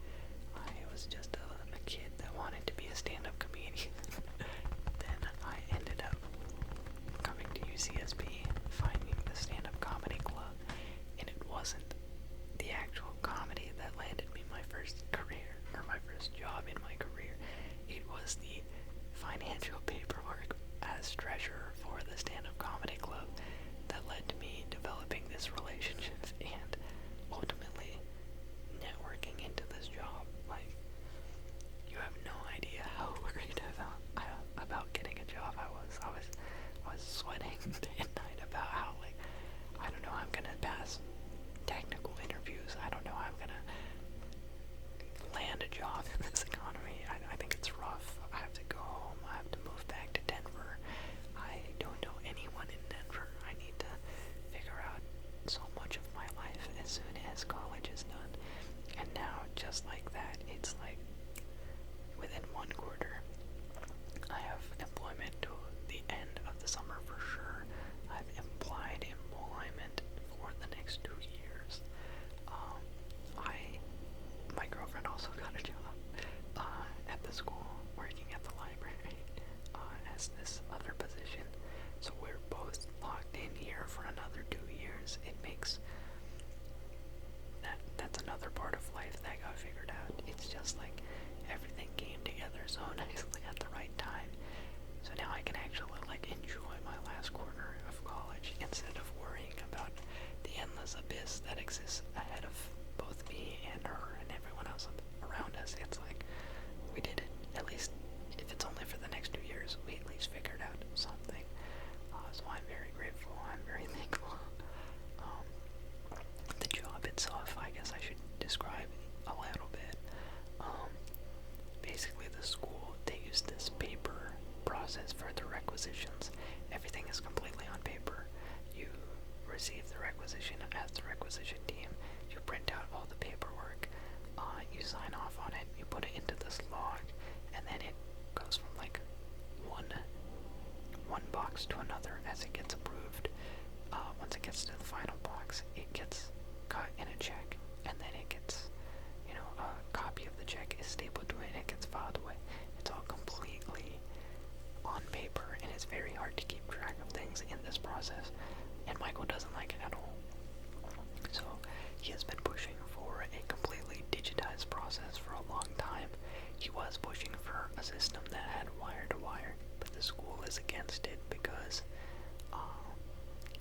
I was just a kid that wanted to be a stand-up comedian. Then I ended up coming to UCSB, finding the stand-up comedy club, and it wasn't the actual comedy that landed me my first career, or my first job in my career. It was the financial paperwork as treasurer for the stand-up comedy club that led to me developing this relationship and ultimately networking into this job. Like, you have no idea how worried about getting a job I was sweating day and night about how, like, I don't know how I'm gonna pass technical interviews. I don't know how I'm gonna land a job in this economy. I think it's rough. I have to go home. I have to move back to Denver. I don't know any requisitions. Everything is completely on paper. You receive the requisition as the requisition team. You print out all the paperwork. You sign off on it. You put it into this log, and then it goes from like one box to another as it gets approved. Once it gets to the final box, it gets cut in a check, and then it gets, a copy of the check is stapled to it, and it gets filed away. It's all completely on paper, and it's very hard to keep track of things in this process, and Michael doesn't like it at all. So he has been pushing for a completely digitized process for a long time. He was pushing for a system that had wire-to-wire, but the school is against it because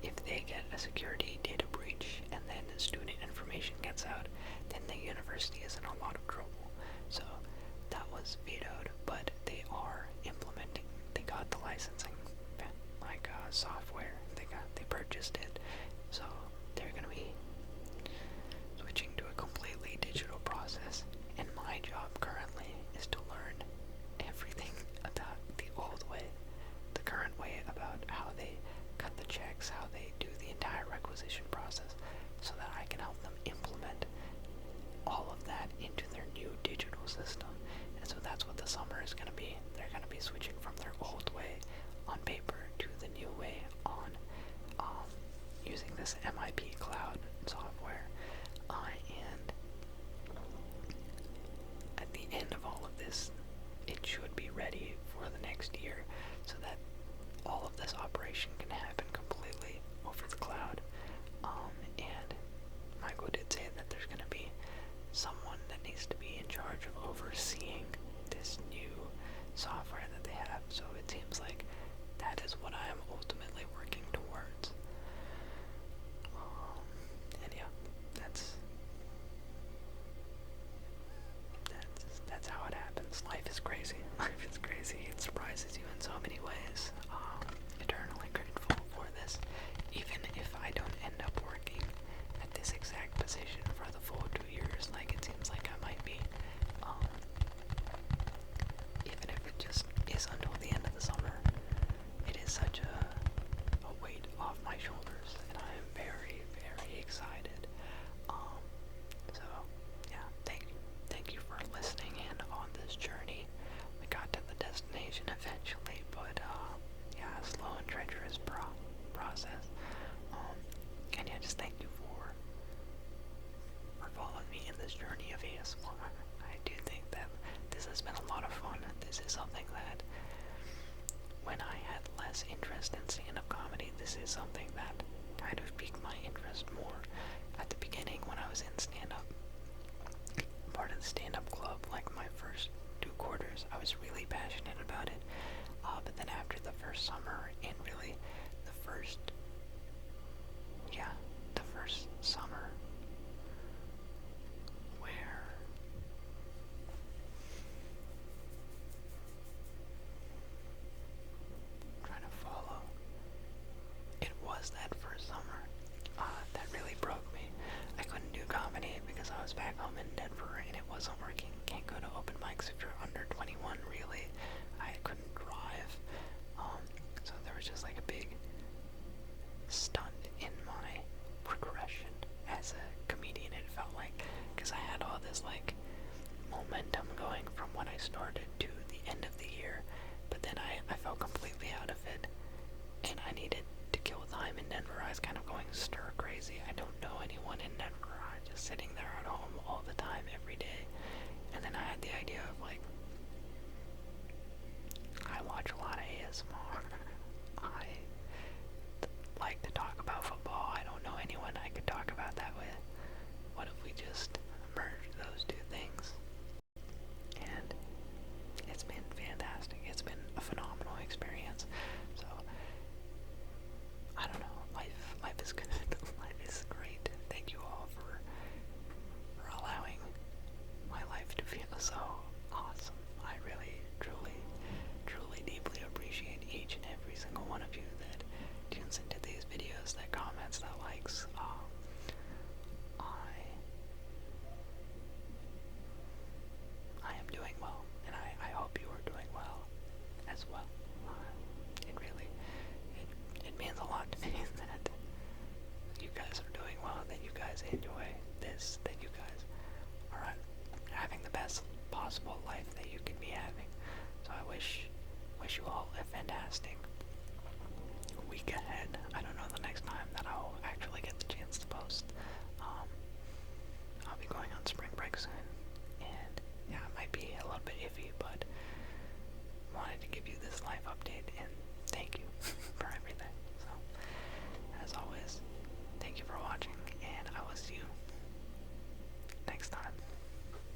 if they get a security data breach and then the student information gets out, then the university is in a lot of trouble. So that was vetoed, but they are implementing. They got the licensing, software. They purchased it, so they're gonna be switching to a completely digital process. And my job currently is to learn everything about the old way, the current way, about how they cut the checks, how they do the entire requisition process, so that I can help them implement all of that into their new digital system. And so that's what the summer is going to be. They're going to be switching from their old way on paper to the new way on using this MIP cloud software. And at the end of all of this, it should be ready for the next year, so that all of this operation can happen completely over the cloud. And Michael did say that there's going to be someone that needs to be in charge of overseeing this new software that they have. So it seems like that is what I am ultimately working towards. And yeah, that's how it happens. Life is crazy. Life is crazy. It surprises you in so many ways. Eternally grateful for this. Even if I don't end up working at this exact position for the full 2 years, like it seems like I might be, even if it just is until the end of the summer, it is such a weight off my shoulders, and I am very, very excited. So yeah, thank you for listening in on this journey. We got to the destination eventually, but yeah, slow and treacherous process. And yeah, just thank you for following me in this journey of ASMR. I do think that this has been a lot of fun. This is something that, when I had less interest in stand-up comedy, this is something that kind of piqued my interest more. At the beginning, when I was in stand-up, part of the stand-up club, like my first 2 quarters, I was really passionate about it. But then after the first summer, and really the first summer where I'm trying to follow. It was that first summer that really broke me. I couldn't do comedy because I was back home in Denver and it wasn't working. Can't go to open mics if you're under 21, really. I couldn't drive. So there was just like a big stunt in my progression as a comedian, it felt like, because I had all this like momentum going from when I started to the end of the year, but then I felt completely out of it, and I needed to kill time in Denver. I was kind of going stir crazy. I don't know anyone in Denver. I'm just sitting there at home all the time, every day. And then I had the idea of like, I watch a lot of ASMR. I like to talk about football. I don't know anyone I could talk about that with. What if we just merged those 2 things? And it's been fantastic. It's been a phenomenal experience. So I don't know. Life is good. Life is great. Thank you all for allowing my life to feel so awesome. I really, truly, truly, deeply appreciate each wanted to give you